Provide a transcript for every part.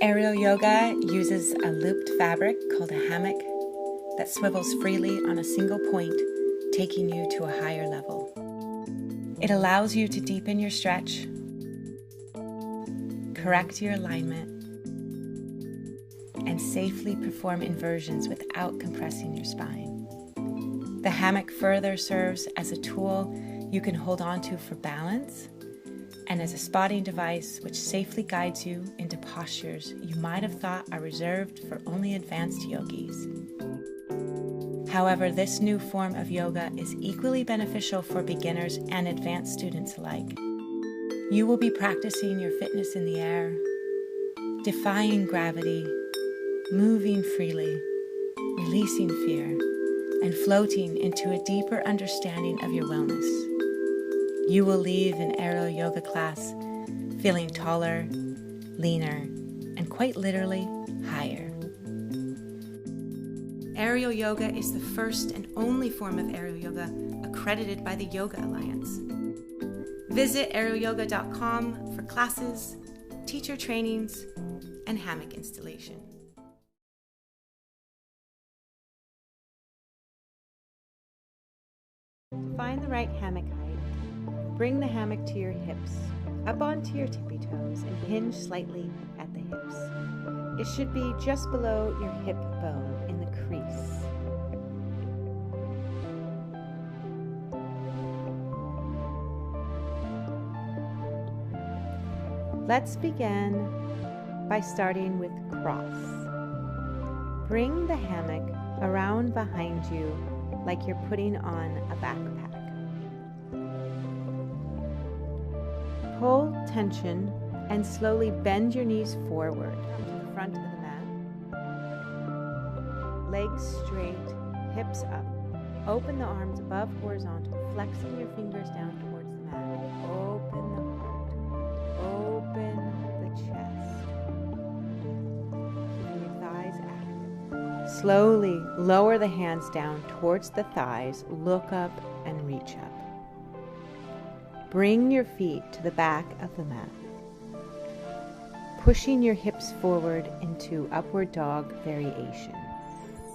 Aerial yoga uses a looped fabric called a hammock that swivels freely on a single point, taking you to a higher level. It allows you to deepen your stretch, correct your alignment, and safely perform inversions without compressing your spine. The hammock further serves as a tool you can hold on to for balance and as a spotting device which safely guides you into postures you might have thought are reserved for only advanced yogis. However, this new form of yoga is equally beneficial for beginners and advanced students alike. You will be practicing your fitness in the air, defying gravity, moving freely, releasing fear, and floating into a deeper understanding of your wellness. You will leave an aerial yoga class feeling taller, leaner, and quite literally higher. Aerial yoga is the first and only form of aerial yoga accredited by the Yoga Alliance. Visit aerialyoga.com for classes, teacher trainings, and hammock installation. To find the right hammock height, bring the hammock to your hips, up onto your tippy toes, and hinge slightly at the hips. It should be just below your hip bone in the crease. Let's begin by starting with cross. Bring the hammock around behind you like you're putting on a backpack. Pull tension and slowly bend your knees forward to the front of the mat. Legs straight, hips up. Open the arms above horizontal, flexing your fingers down towards the mat. Open the heart. Open the chest. Keeping your thighs active. Slowly lower the hands down towards the thighs. Look up and reach up. Bring your feet to the back of the mat. Pushing your hips forward into upward dog variation.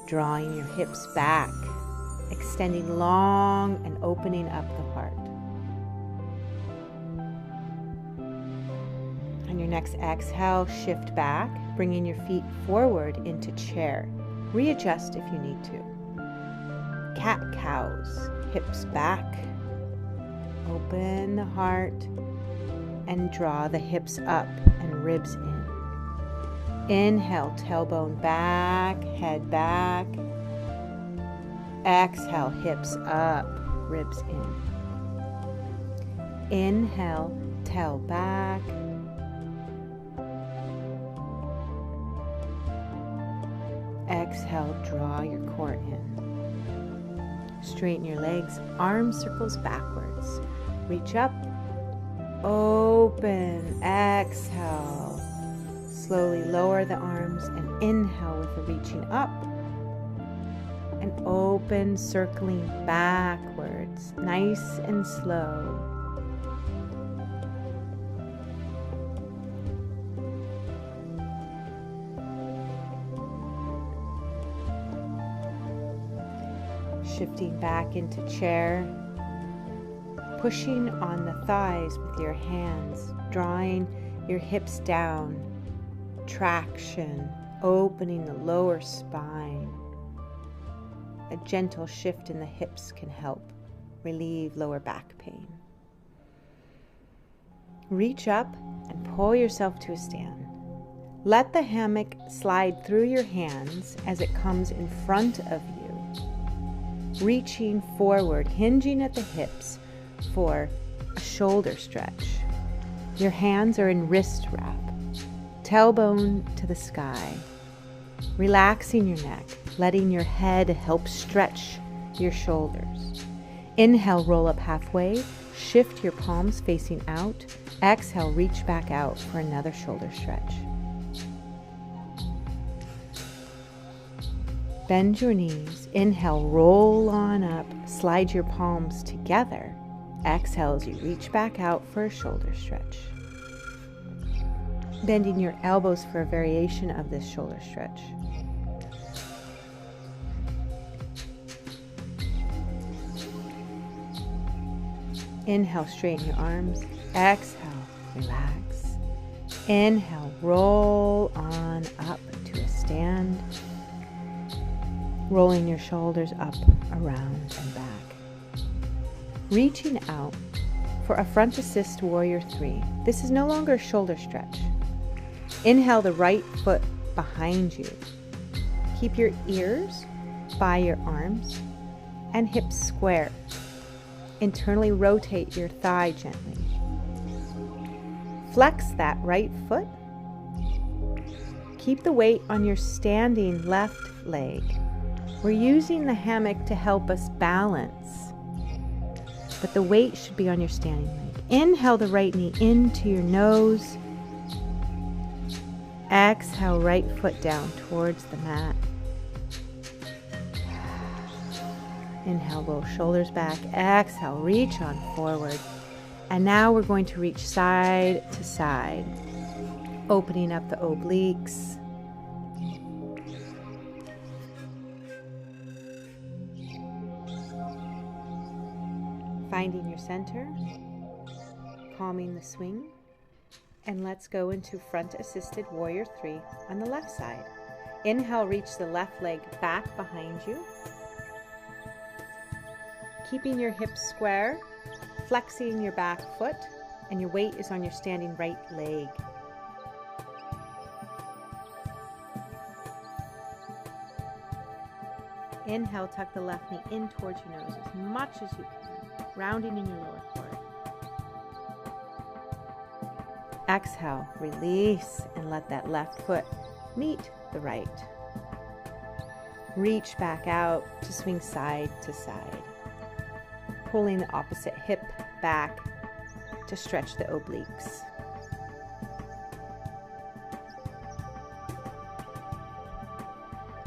Drawing your hips back, extending long and opening up the heart. On your next exhale, shift back, bringing your feet forward into chair. Readjust if you need to. Cat-cows, hips back. Open the heart and draw the hips up and ribs in. Inhale, tailbone back, head back. Exhale, hips up, ribs in. Inhale, tail back. Exhale, draw your core in. Straighten your legs, arm circles backwards. Reach up, open, exhale. Slowly lower the arms and inhale with the reaching up. And open, circling backwards, nice and slow. Shifting back into chair. Pushing on the thighs with your hands, drawing your hips down, traction, opening the lower spine. A gentle shift in the hips can help relieve lower back pain. Reach up and pull yourself to a stand. Let the hammock slide through your hands as it comes in front of you. Reaching forward, hinging at the hips for a shoulder stretch. Your hands are in wrist wrap, tailbone to the sky. Relaxing your neck, letting your head help stretch your shoulders. Inhale, roll up halfway, shift your palms facing out. Exhale, reach back out for another shoulder stretch. Bend your knees. Inhale, roll on up, slide your palms together. Exhale as you reach back out for a shoulder stretch. Bending your elbows for a variation of this shoulder stretch. Inhale, straighten your arms. Exhale, relax. Inhale, roll on up to a stand. Rolling your shoulders up, around, and back. Reaching out for a front assist warrior 3. This is no longer a shoulder stretch. Inhale the right foot behind you. Keep your ears by your arms and hips square. Internally rotate your thigh gently. Flex that right foot. Keep the weight on your standing left leg. We're using the hammock to help us balance, but the weight should be on your standing leg. Inhale the right knee into your nose. Exhale, right foot down towards the mat. Inhale, roll shoulders back. Exhale, reach on forward. And now we're going to reach side to side, opening up the obliques. Finding your center, calming the swing, and let's go into front assisted warrior 3 on the left side. Inhale, reach the left leg back behind you. Keeping your hips square, flexing your back foot, and your weight is on your standing right leg. Inhale, tuck the left knee in towards your nose as much as you can, rounding in your lower core. Exhale, release, and let that left foot meet the right. Reach back out to swing side to side. Pulling the opposite hip back to stretch the obliques.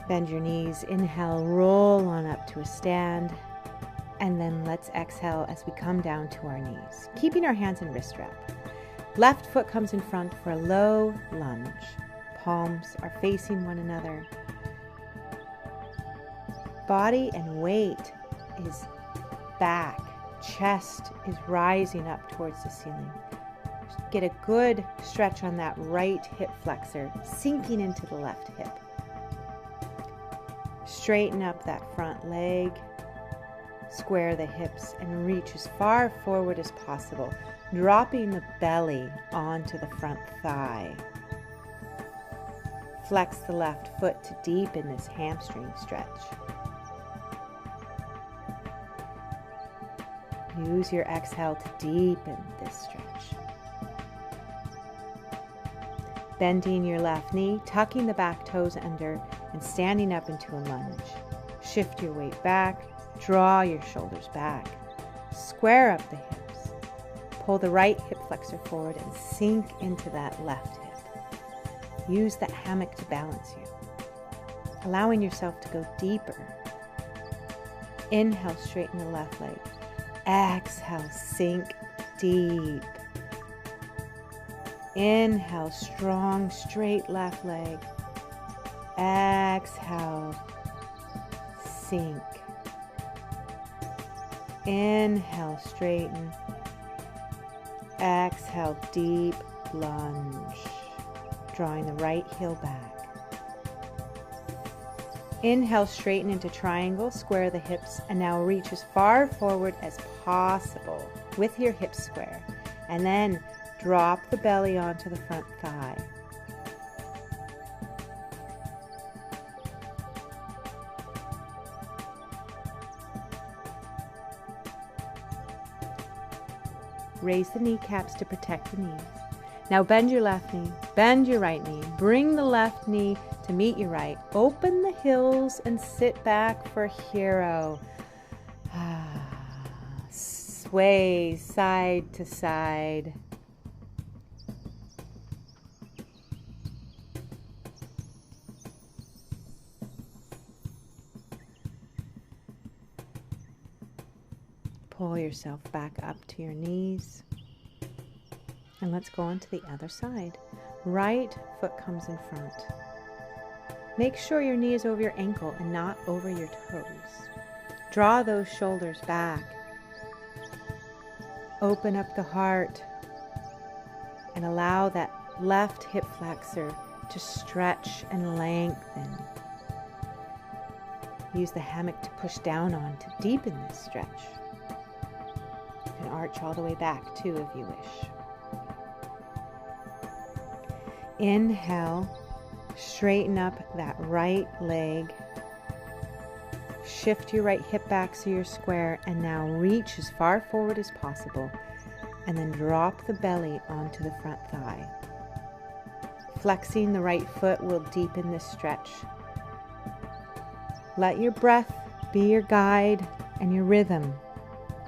Bend your knees. Inhale, roll on up to a stand. And then let's exhale as we come down to our knees, keeping our hands in wrist wrap. Left foot comes in front for a low lunge. Palms are facing one another. Body and weight is back. Chest is rising up towards the ceiling. Get a good stretch on that right hip flexor, sinking into the left hip. Straighten up that front leg. Square the hips and reach as far forward as possible, dropping the belly onto the front thigh. Flex the left foot to deepen this hamstring stretch. Use your exhale to deepen this stretch. Bending your left knee, tucking the back toes under, and standing up into a lunge. Shift your weight back, draw your shoulders back. Square up the hips. Pull the right hip flexor forward and sink into that left hip. Use that hammock to balance you, allowing yourself to go deeper. Inhale, straighten the left leg. Exhale, sink deep. Inhale, strong, straight left leg. Exhale, sink. Inhale, straighten. Exhale, deep lunge. Drawing the right heel back. Inhale, straighten into triangle, square the hips, and now reach as far forward as possible with your hips square. And then drop the belly onto the front thigh. Raise the kneecaps to protect the knees. Now bend your left knee, bend your right knee. Bring the left knee to meet your right. Open the heels and sit back for hero. Sway side to side. Pull yourself back up to your knees. And let's go on to the other side. Right foot comes in front. Make sure your knee is over your ankle and not over your toes. Draw those shoulders back. Open up the heart and allow that left hip flexor to stretch and lengthen. Use the hammock to push down on to deepen this stretch. You can arch all the way back too if you wish. Inhale, straighten up that right leg. Shift your right hip back so you're square, and now reach as far forward as possible, and then drop the belly onto the front thigh. Flexing the right foot will deepen this stretch. Let your breath be your guide and your rhythm.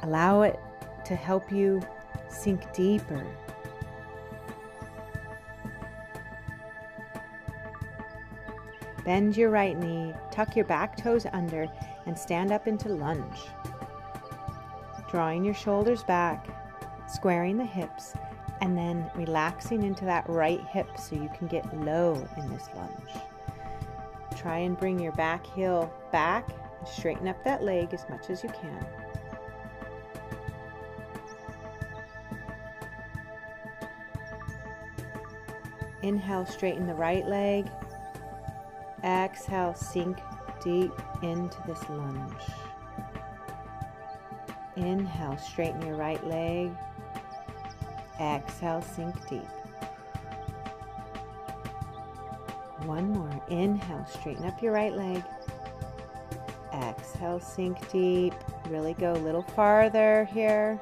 Allow it to help you sink deeper. Bend your right knee, tuck your back toes under, and stand up into lunge. Drawing your shoulders back, squaring the hips, and then relaxing into that right hip so you can get low in this lunge. Try and bring your back heel back and straighten up that leg as much as you can. Inhale, straighten the right leg. Exhale, sink deep into this lunge. Inhale, straighten your right leg. Exhale, sink deep. One more. Inhale, straighten up your right leg. Exhale, sink deep. Really go a little farther here.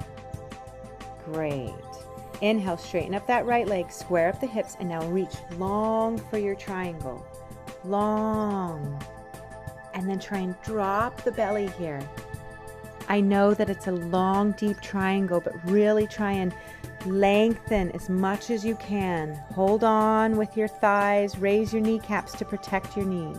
Great. Inhale, straighten up that right leg, square up the hips, and now reach long for your triangle. Long. And then try and drop the belly here. I know that it's a long, deep triangle, but really try and lengthen as much as you can. Hold on with your thighs. Raise your kneecaps to protect your knees.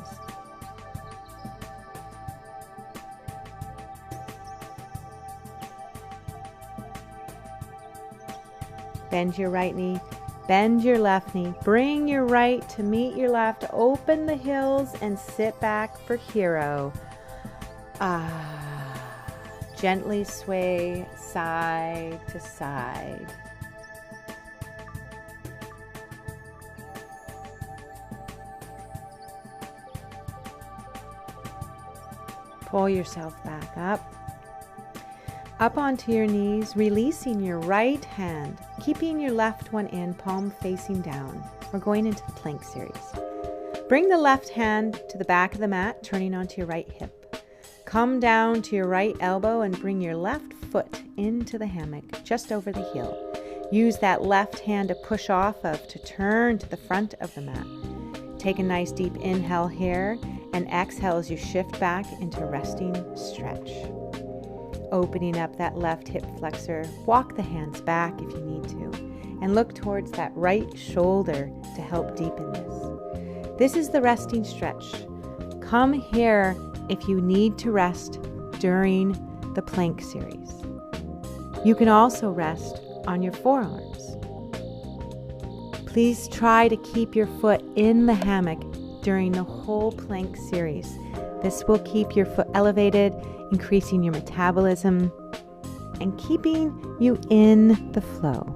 Bend your right knee. Bend your left knee. Bring your right to meet your left. Open the heels and sit back for hero. Gently sway side to side. Pull yourself back up onto your knees, releasing your right hand, keeping your left one in, palm facing down. We're going into the plank series. Bring the left hand to the back of the mat, turning onto your right hip. Come down to your right elbow and bring your left foot into the hammock, just over the heel. Use that left hand to push off of to turn to the front of the mat. Take a nice deep inhale here and exhale as you shift back into resting stretch. Opening up that left hip flexor, walk the hands back if you need to, and look towards that right shoulder to help deepen this. This is the resting stretch. Come here if you need to rest during the plank series. You can also rest on your forearms. Please try to keep your foot in the hammock during the whole plank series. This will keep your foot elevated, increasing your metabolism, and keeping you in the flow.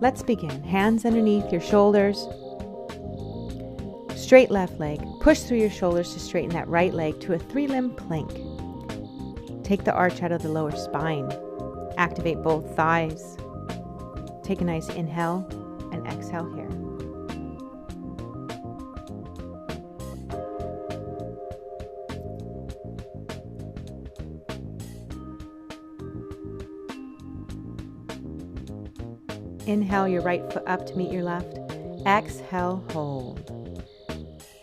Let's begin. Hands underneath your shoulders. Straight left leg. Push through your shoulders to straighten that right leg to a 3-limb plank. Take the arch out of the lower spine. Activate both thighs. Take a nice inhale and exhale here. Inhale your right foot up to meet your left. Exhale, hold.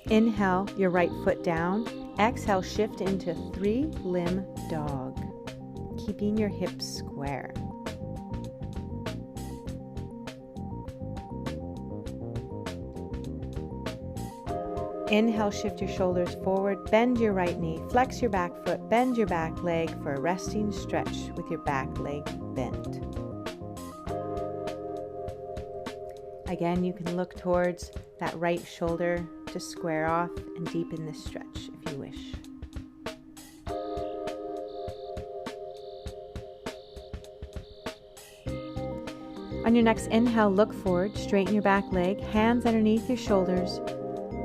Inhale your right foot down. Exhale, shift into 3-limb dog, keeping your hips square. Inhale, shift your shoulders forward, bend your right knee, flex your back foot, bend your back leg for a resting stretch with your back leg bent. Again, you can look towards that right shoulder to square off and deepen this stretch if you wish. On your next inhale, look forward, straighten your back leg, hands underneath your shoulders,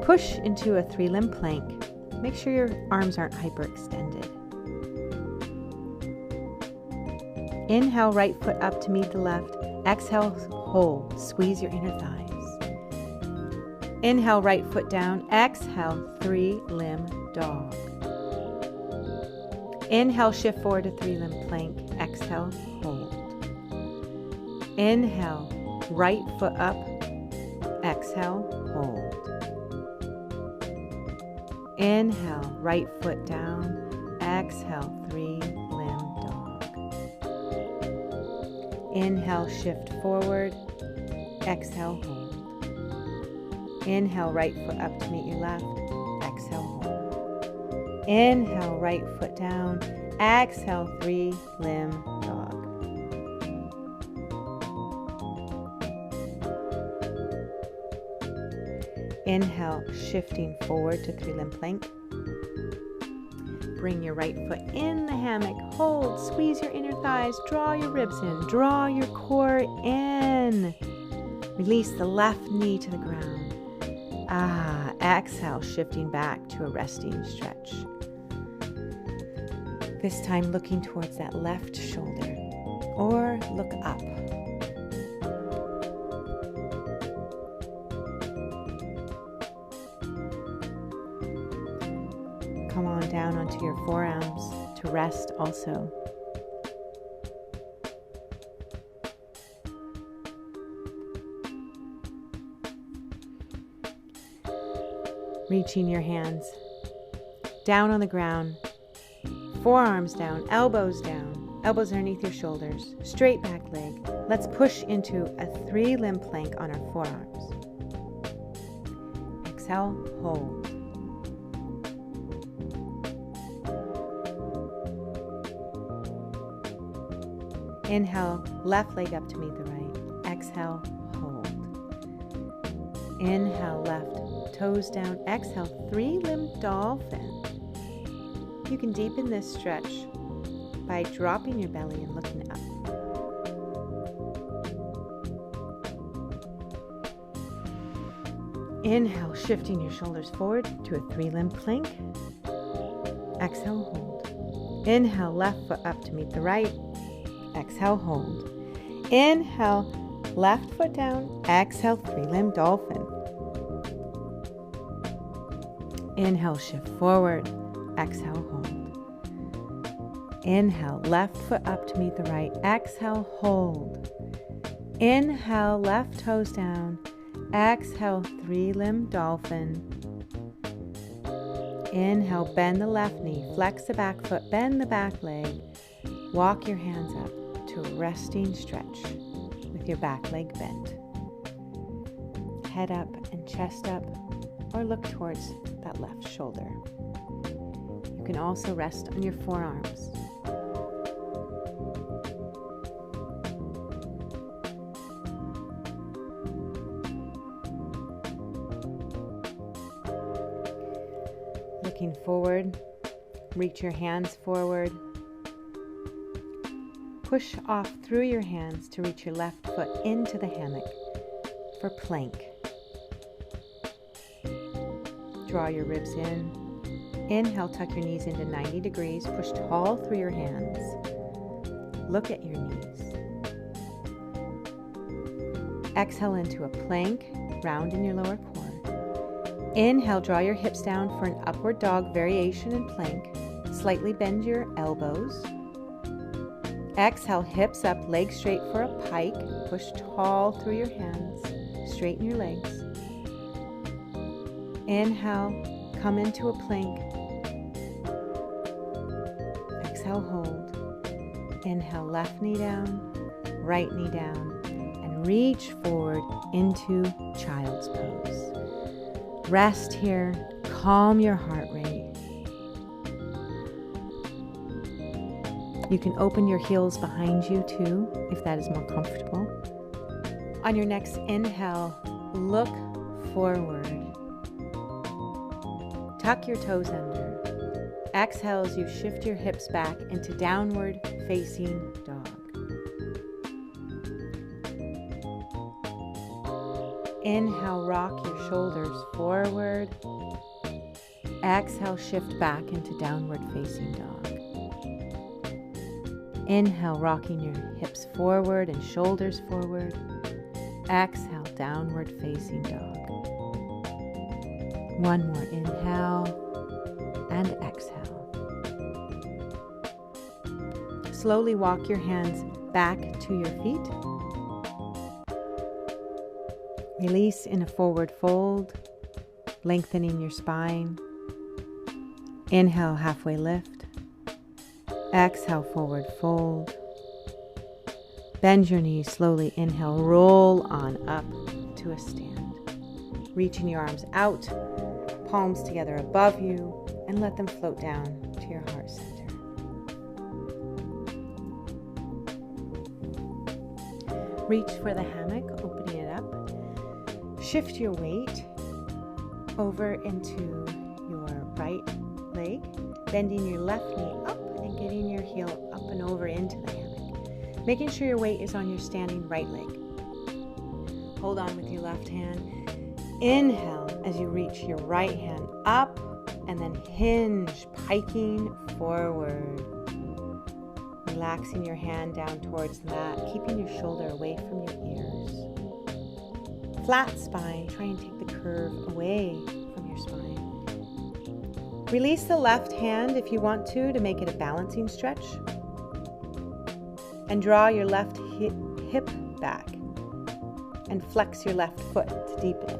push into a 3-limb plank. Make sure your arms aren't hyperextended. Inhale, right foot up to meet the left. Exhale, hold, squeeze your inner thighs. Inhale, right foot down. Exhale, 3-limb dog. Inhale, shift forward to 3-limb plank. Exhale, hold. Inhale, right foot up. Exhale, hold. Inhale, right foot down. Exhale, 3-limb dog. Inhale, shift forward. Exhale, hold. Inhale, right foot up to meet your left. Exhale, hold. Inhale, right foot down. Exhale, 3-limb dog. Inhale, shifting forward to 3-limb plank. Bring your right foot in the hammock. Hold, squeeze your inner thighs, draw your ribs in, draw your core in. Release the left knee to the ground. Exhale, shifting back to a resting stretch. This time looking towards that left shoulder, or look up. Come on down onto your forearms to rest also. Reaching your hands down on the ground, forearms down, elbows underneath your shoulders, straight back leg. Let's push into a 3-limb plank on our forearms. Exhale, hold. Inhale, left leg up to meet the right. Exhale, hold. Inhale, left toes down. Exhale, 3-limb dolphin. You can deepen this stretch by dropping your belly and looking up. Inhale, shifting your shoulders forward to a 3-limb plank. Exhale, hold. Inhale, left foot up to meet the right. Exhale, hold. Inhale, left foot down. Exhale, 3-limb dolphin. Inhale, shift forward. Exhale, hold. Inhale, left foot up to meet the right. Exhale, hold. Inhale, left toes down. Exhale, 3-limb dolphin. Inhale, bend the left knee. Flex the back foot. Bend the back leg. Walk your hands up to a resting stretch with your back leg bent. Head up and chest up, or look towards that left shoulder. You can also rest on your forearms. Looking forward, reach your hands forward. Push off through your hands to reach your left foot into the hammock for plank. Draw your ribs in. Inhale, tuck your knees into 90 degrees. Push tall through your hands. Look at your knees. Exhale into a plank, round in your lower core. Inhale, draw your hips down for an upward dog variation in plank. Slightly bend your elbows. Exhale, hips up, legs straight for a pike. Push tall through your hands. Straighten your legs. Inhale, come into a plank. Exhale, hold. Inhale, left knee down, right knee down, and reach forward into child's pose. Rest here, calm your heart rate. You can open your heels behind you too, if that is more comfortable. On your next inhale, look forward. Tuck your toes under. Exhale as you shift your hips back into downward facing dog. Inhale, rock your shoulders forward. Exhale, shift back into downward facing dog. Inhale, rocking your hips forward and shoulders forward. Exhale, downward facing dog. One more inhale and exhale. Slowly walk your hands back to your feet. Release in a forward fold, lengthening your spine. Inhale, halfway lift. Exhale, forward fold. Bend your knees slowly. Inhale, roll on up to a stand. Reaching your arms out, palms together above you, and let them float down to your heart center. Reach for the hammock, opening it up. Shift your weight over into your right leg, bending your left knee up and getting your heel up and over into the hammock. Making sure your weight is on your standing right leg. Hold on with your left hand. Inhale as you reach your right hand up and then hinge, piking forward. Relaxing your hand down towards the mat, keeping your shoulder away from your ears. Flat spine, try and take the curve away from your spine. Release the left hand if you want to make it a balancing stretch. And draw your left hip back and flex your left foot to deepen it.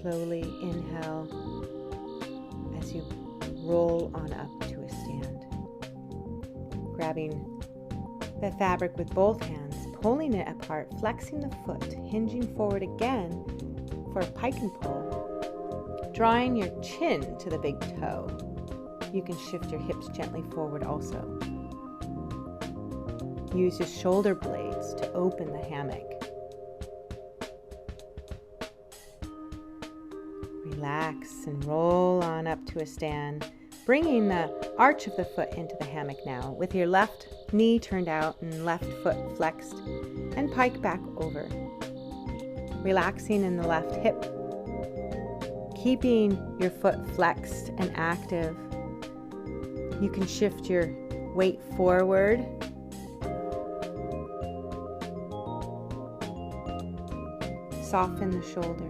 Slowly inhale as you roll on up to a stand. Grabbing the fabric with both hands, pulling it apart, flexing the foot, hinging forward again for a pike and pull. Drawing your chin to the big toe. You can shift your hips gently forward also. Use your shoulder blades to open the hammock. Relax and roll on up to a stand, bringing the arch of the foot into the hammock now, with your left knee turned out and left foot flexed, and pike back over. Relaxing in the left hip, keeping your foot flexed and active. You can shift your weight forward. Soften the shoulders.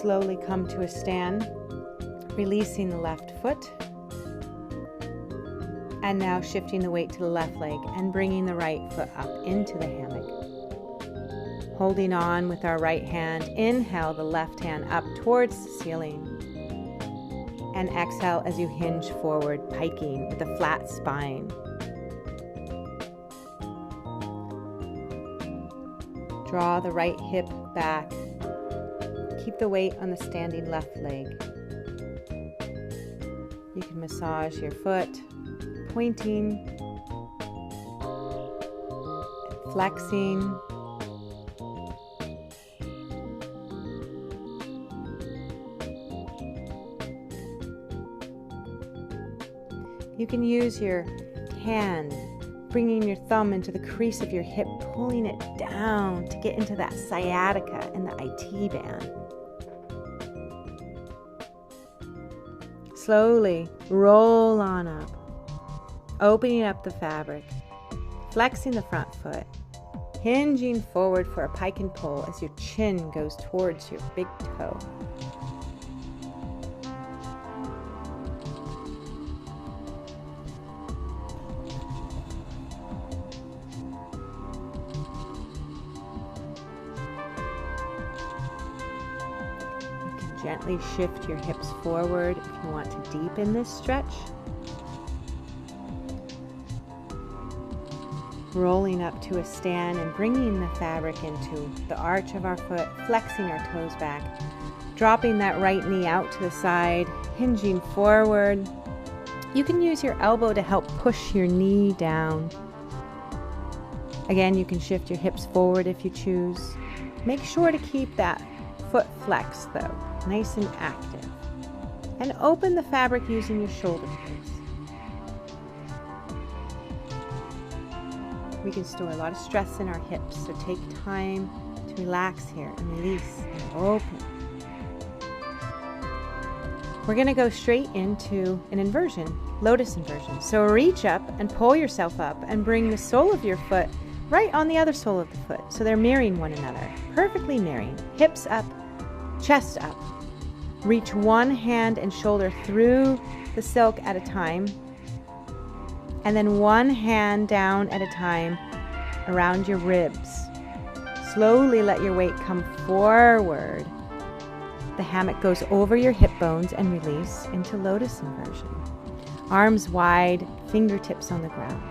Slowly come to a stand, releasing the left foot. And now shifting the weight to the left leg and bringing the right foot up into the hammock. Holding on with our right hand, inhale the left hand up towards the ceiling. And exhale as you hinge forward, piking with a flat spine. Draw the right hip back. Keep the weight on the standing left leg. You can massage your foot, pointing, flexing. You can use your hand, bringing your thumb into the crease of your hip, pulling it down to get into that sciatica and the IT band. Slowly roll on up, opening up the fabric, flexing the front foot, hinging forward for a pike and pull as your chin goes towards your big toe. You can Gently shift your hips forward if you want to deepen this stretch. Rolling up to a stand and bringing the fabric into the arch of our foot, flexing our toes back, dropping that right knee out to the side, hinging forward. You can use your elbow to help push your knee down. Again, you can shift your hips forward if you choose. Make sure to keep that foot flexed though, nice and active. And open the fabric using your shoulder blades. We can store a lot of stress in our hips, so take time to relax here and release and open. We're going to go straight into an inversion, lotus inversion. So reach up and pull yourself up and bring the sole of your foot right on the other sole of the foot. So they're mirroring one another, perfectly mirroring. Hips up, chest up. Reach one hand and shoulder through the silk at a time. And then one hand down at a time around your ribs. Slowly let your weight come forward. The hammock goes over your hip bones and release into lotus inversion. Arms wide, fingertips on the ground.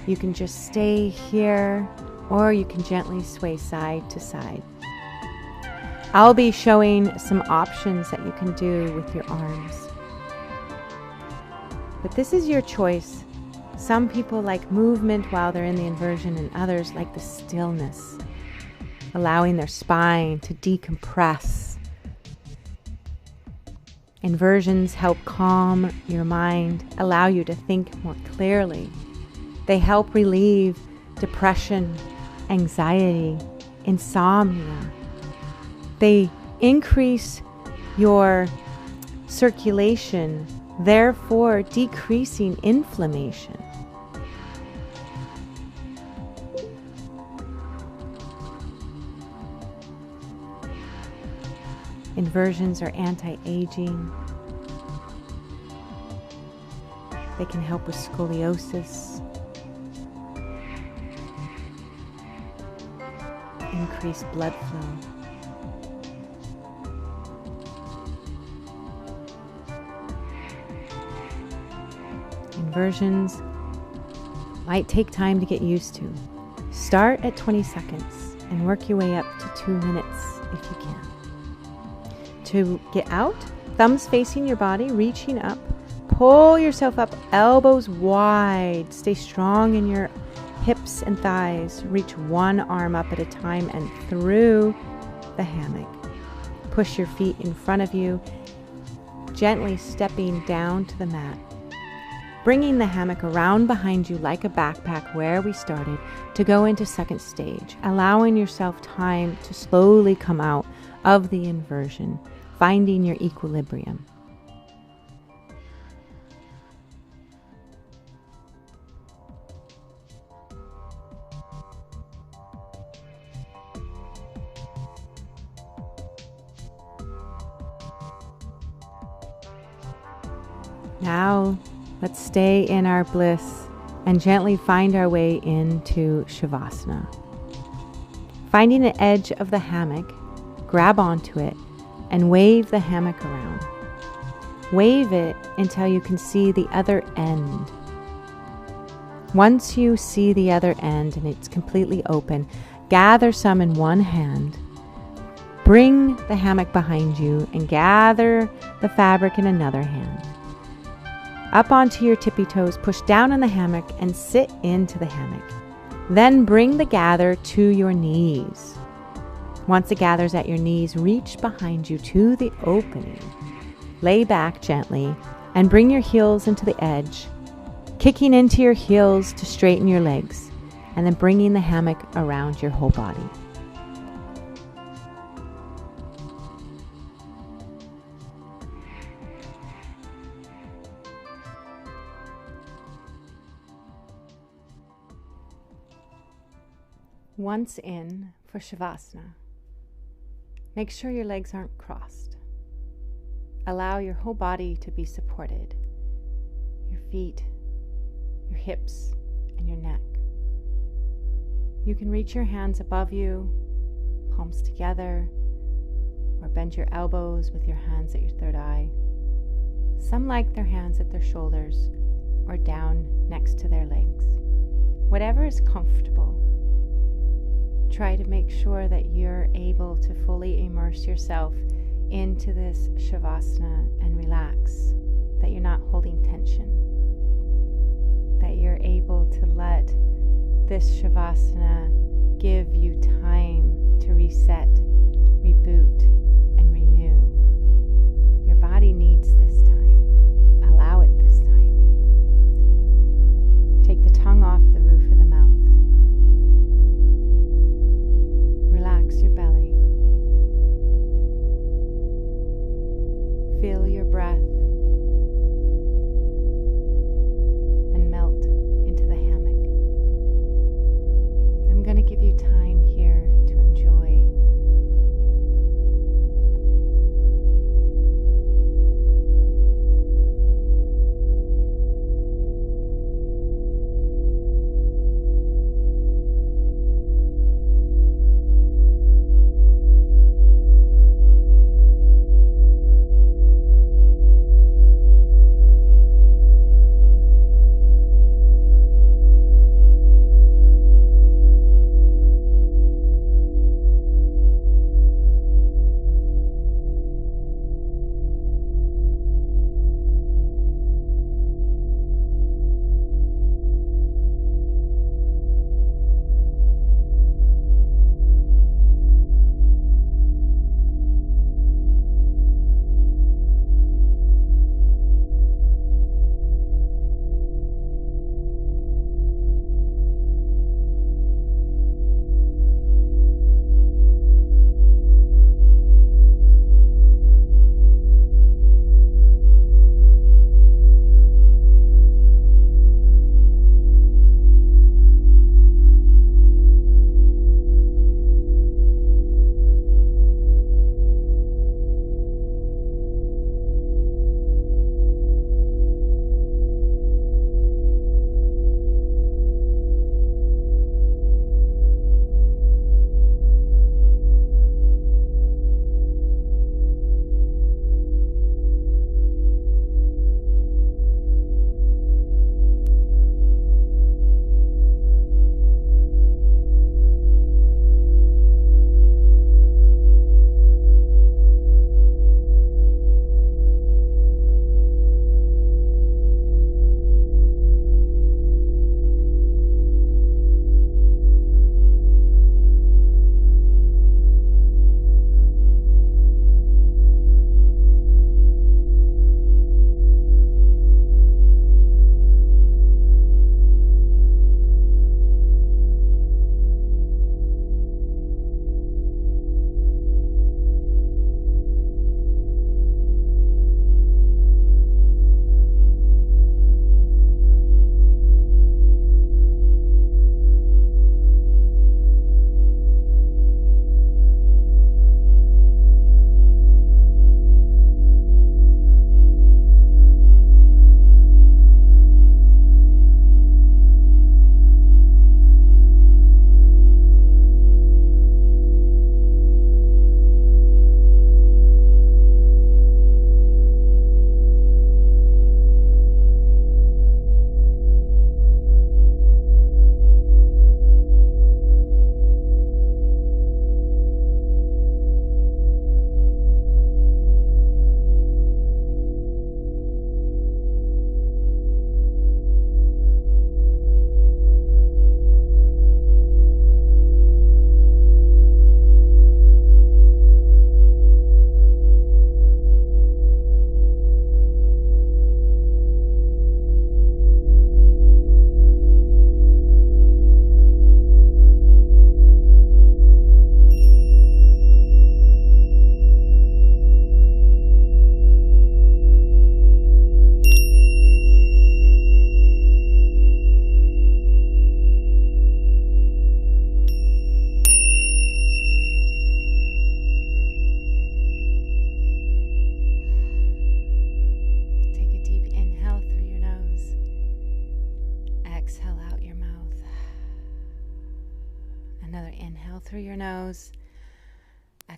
You can just stay here, or you can gently sway side to side. I'll be showing some options that you can do with your arms. But this is your choice. Some people like movement while they're in the inversion, and others like the stillness, allowing their spine to decompress. Inversions help calm your mind, allow you to think more clearly. They help relieve depression, anxiety, insomnia. They increase your circulation, therefore decreasing inflammation. Inversions are anti-aging. They can help with scoliosis, increase blood flow. Inversions might take time to get used to. Start at 20 seconds and work your way up to 2 minutes if you can. To get out, thumbs facing your body, reaching up, pull yourself up, elbows wide. Stay strong in your hips and thighs. Reach one arm up at a time and through the hammock. Push your feet in front of you, gently stepping down to the mat. Bringing the hammock around behind you like a backpack where we started to go into second stage, allowing yourself time to slowly come out of the inversion, finding your equilibrium. Now, let's stay in our bliss and gently find our way into Shavasana. Finding the edge of the hammock, grab onto it and wave the hammock around. Wave it until you can see the other end. Once you see the other end and it's completely open, gather some in one hand. Bring the hammock behind you and gather the fabric in another hand. Up onto your tippy toes, push down on the hammock and sit into the hammock. Then bring the gather to your knees. Once the gather's at your knees, reach behind you to the opening. Lay back gently and bring your heels into the edge, kicking into your heels to straighten your legs, and then bringing the hammock around your whole body. Once in for Shavasana, make sure your legs aren't crossed. Allow your whole body to be supported. Your feet, your hips, and your neck. You can reach your hands above you, palms together, or bend your elbows with your hands at your third eye. Some like their hands at their shoulders or down next to their legs. Whatever is comfortable. Try to make sure that you're able to fully immerse yourself into this Shavasana and relax, that you're not holding tension, that you're able to let this Shavasana give you time to reset, reboot, and renew. Your body needs this time. Allow it this time. Take the tongue off the roof of the mouth. Relax your belly. Feel your breath and melt into the hammock. I'm going to give you time here to enjoy.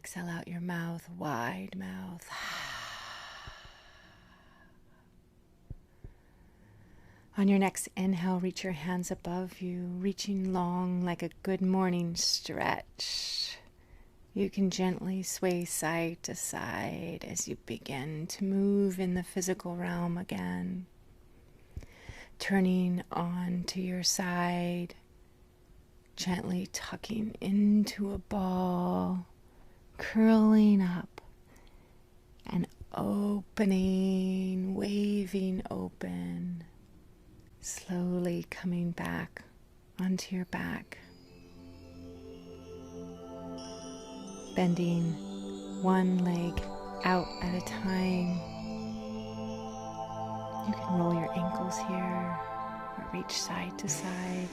exhale out your mouth, wide mouth. On your next inhale, reach your hands above you, reaching long like a good morning stretch. You can gently sway side to side as you begin to move in the physical realm again. Turning on to your side, gently tucking into a ball, curling up and opening, waving open, slowly coming back onto your back. Bending one leg out at a time. You can roll your ankles here or reach side to side.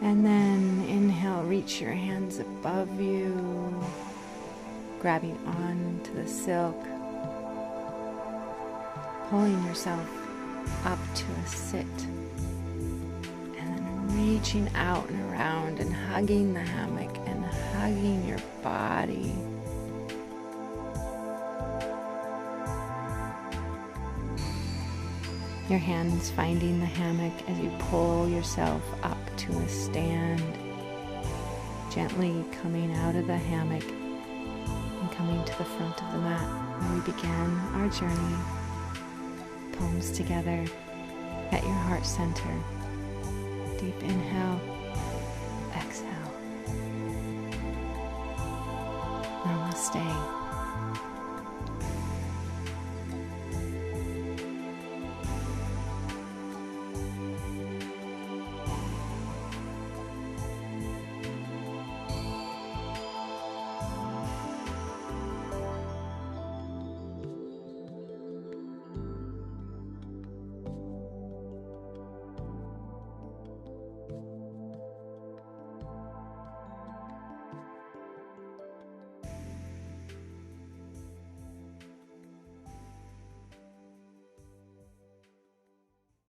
And then inhale, reach your hands above you, grabbing onto the silk, pulling yourself up to a sit, and then reaching out and around and hugging the hammock and hugging your body. Your hands finding the hammock as you pull yourself up to a stand, gently coming out of the hammock and coming to the front of the mat where we began our journey. Palms together at your heart center. Deep inhale, exhale. Namaste.